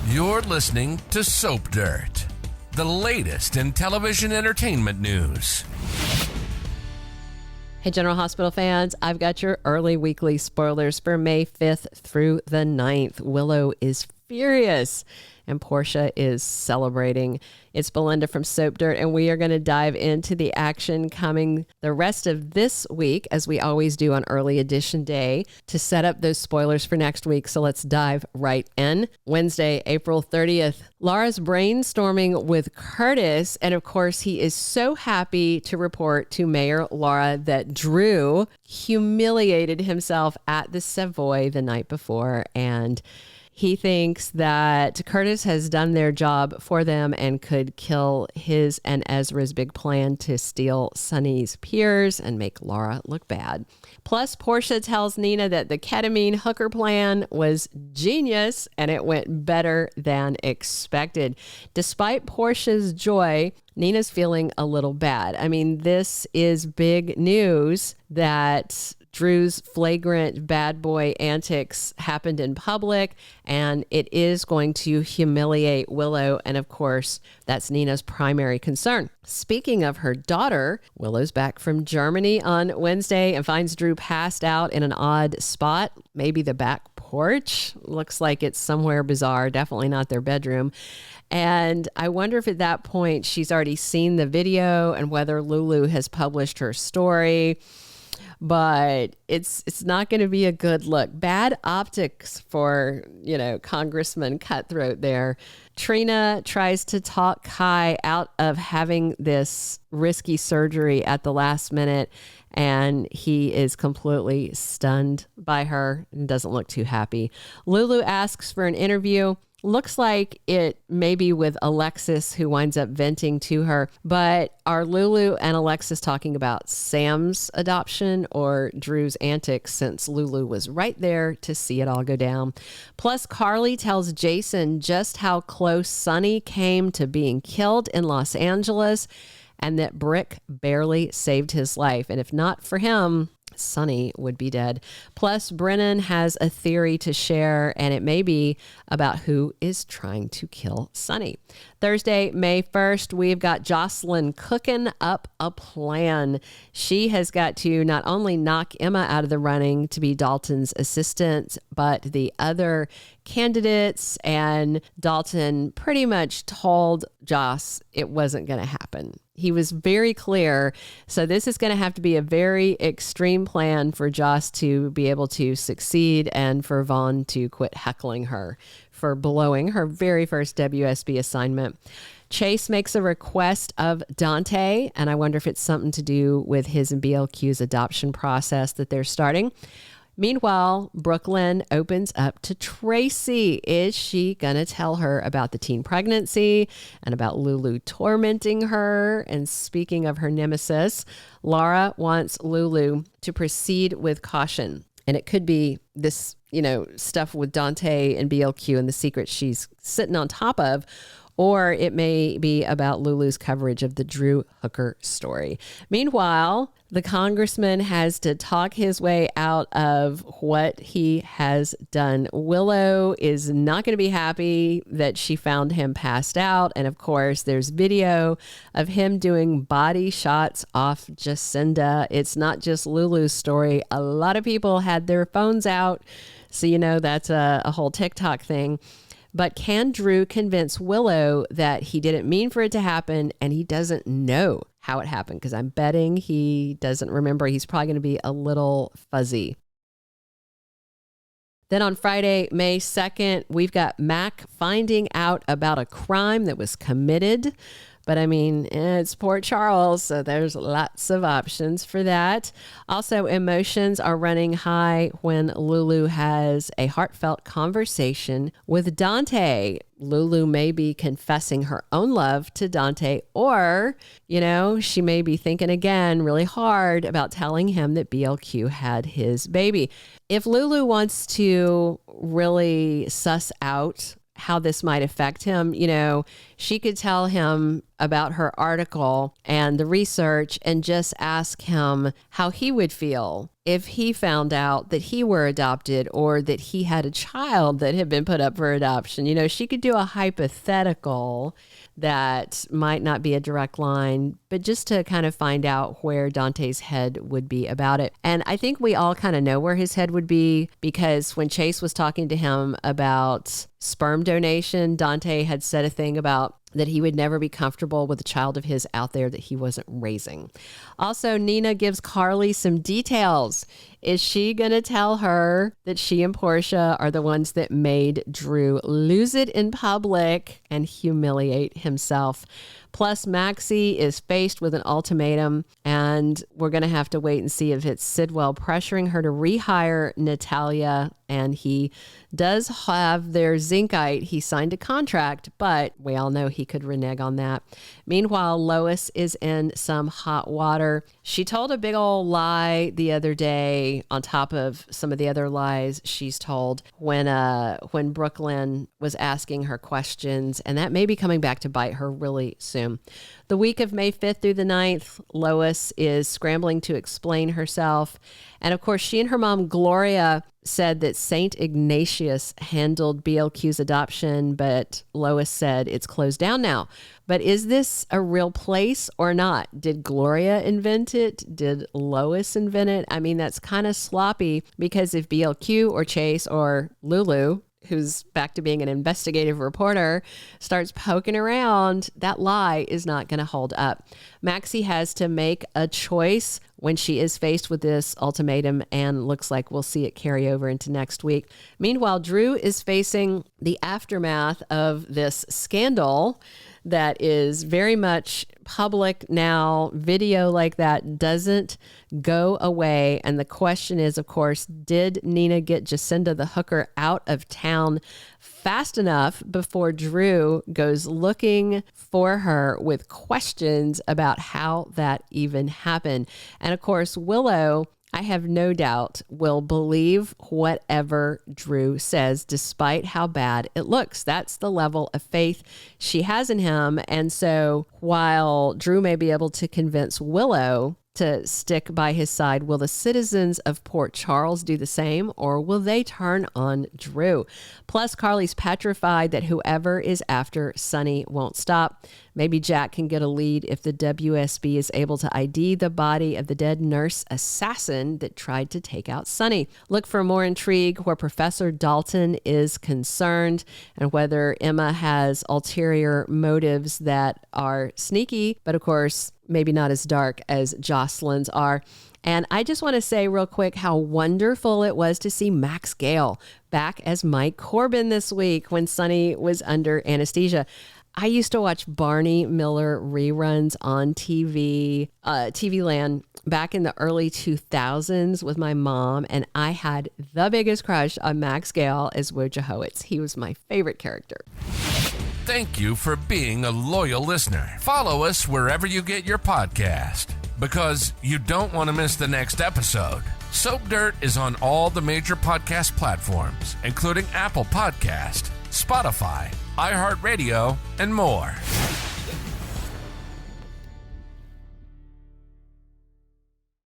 You're listening to Soap Dirt, the latest in television entertainment news. Hey, General Hospital fans, I've got your early weekly spoilers for May 5th through the 9th. Willow is furious and Portia is celebrating. It's Belinda from Soap Dirt, and we are going to dive into the action coming the rest of this week, as we always do on Early Edition Day, to set up those spoilers for next week. So let's dive right in. Wednesday, April 30th, Laura's brainstorming with Curtis, and of course, he is so happy to report to Mayor Laura that Drew humiliated himself at the Savoy the night before, and he thinks that Curtis has done their job for them and could kill his and Ezra's big plan to steal Sonny's peers and make Laura look bad. Plus, Portia tells Nina that the ketamine hooker plan was genius and it went better than expected. Despite Portia's joy, Nina's feeling a little bad. I mean, this is big news that Drew's flagrant bad boy antics happened in public, and it is going to humiliate Willow. And of course, that's Nina's primary concern. Speaking of her daughter, Willow's back from Germany on Wednesday and finds Drew passed out in an odd spot, maybe the back porch. Looks like it's somewhere bizarre, definitely not their bedroom. And I wonder if at that point she's already seen the video and whether Lulu has published her story. But it's not going to be a good look. Bad optics for, Congressman Cutthroat there. Trina tries to talk Kai out of having this risky surgery at the last minute, and he is completely stunned by her and doesn't look too happy. Lulu asks for an interview. Looks like it may be with Alexis, who winds up venting to her. But are Lulu and Alexis talking about Sam's adoption or Drew's antics, since Lulu was right there to see it all go down? Plus, Carly tells Jason just how close Sonny came to being killed in Los Angeles, and that Brick barely saved his life. And if not for him, Sonny would be dead. Plus, Brennan has a theory to share, and it may be about who is trying to kill Sonny. Thursday, May 1st, we've got Jocelyn cooking up a plan. She has got to not only knock Emma out of the running to be Dalton's assistant, but the other candidates, and Dalton pretty much told Joss it wasn't going to happen. He was very clear. So this is going to have to be a very extreme plan for Joss to be able to succeed and for Vaughn to quit heckling her for blowing her very first WSB assignment. Chase makes a request of Dante, and I wonder if it's something to do with his and BLQ's adoption process that they're starting. Meanwhile, Brooklyn opens up to Tracy. Is she going to tell her about the teen pregnancy and about Lulu tormenting her? And speaking of her nemesis, Laura wants Lulu to proceed with caution. And it could be this, stuff with Dante and BLQ and the secret she's sitting on top of, or it may be about Lulu's coverage of the Drew Hooker story. Meanwhile, the congressman has to talk his way out of what he has done. Willow is not going to be happy that she found him passed out. And of course, there's video of him doing body shots off Jacinda. It's not just Lulu's story. A lot of people had their phones out. So, that's a whole TikTok thing. But can Drew convince Willow that he didn't mean for it to happen and he doesn't know how it happened? Because I'm betting he doesn't remember. He's probably going to be a little fuzzy. Then on Friday, May 2nd, we've got Mac finding out about a crime that was committed. But I mean, it's Port Charles, so there's lots of options for that. Also, emotions are running high when Lulu has a heartfelt conversation with Dante. Lulu may be confessing her own love to Dante, or, she may be thinking again really hard about telling him that BLQ had his baby. If Lulu wants to really suss out how this might affect him, she could tell him about her article and the research and just ask him how he would feel if he found out that he were adopted or that he had a child that had been put up for adoption. You know, she could do a hypothetical that might not be a direct line, but just to kind of find out where Dante's head would be about it. And I think we all kind of know where his head would be, because when Chase was talking to him about sperm donation, Dante had said a thing about that he would never be comfortable with a child of his out there that he wasn't raising. Also, Nina gives Carly some details. Is she going to tell her that she and Portia are the ones that made Drew lose it in public and humiliate himself? Plus, Maxie is faced with an ultimatum, and we're going to have to wait and see if it's Sidwell pressuring her to rehire Natalia. And he does have their Zincite. He signed a contract, but we all know he could renege on that. Meanwhile, Lois is in some hot water. She told a big old lie the other day on top of some of the other lies she's told when Brooklyn was asking her questions, and that may be coming back to bite her really soon. The week of May 5th through the 9th, Lois is scrambling to explain herself. And of course, she and her mom, Gloria, said that St. Ignatius handled BLQ's adoption, but Lois said it's closed down now. But is this a real place or not? Did Gloria invent it? Did Lois invent it? I mean, that's kind of sloppy, because if BLQ or Chase or Lulu, who's back to being an investigative reporter, starts poking around, that lie is not going to hold up. Maxie has to make a choice when she is faced with this ultimatum, and looks like we'll see it carry over into next week. Meanwhile, Drew is facing the aftermath of this scandal that is very much public now. Video like that doesn't go away. And the question is, of course, did Nina get Jacinda the hooker out of town fast enough before Drew goes looking for her with questions about how that even happened? And of course, Willow, I have no doubt, will believe whatever Drew says, despite how bad it looks. That's the level of faith she has in him. And so while Drew may be able to convince Willow to stick by his side, will the citizens of Port Charles do the same, or will they turn on Drew? Plus, Carly's petrified that whoever is after Sonny won't stop. Maybe Jack can get a lead if the WSB is able to ID the body of the dead nurse assassin that tried to take out Sonny. Look for more intrigue where Professor Dalton is concerned, and whether Emma has ulterior motives that are sneaky, but of course, maybe not as dark as Jocelyn's are. And I just want to say real quick how wonderful it was to see Max Gale back as Mike Corbin this week when Sonny was under anesthesia. I used to watch Barney Miller reruns on TV Land back in the early 2000s with my mom, and I had the biggest crush on Max Gale as Wojciechowicz. He was my favorite character. Thank you for being a loyal listener. Follow us wherever you get your podcast, because you don't want to miss the next episode. Soap Dirt is on all the major podcast platforms, including Apple Podcast, Spotify, iHeartRadio, and more.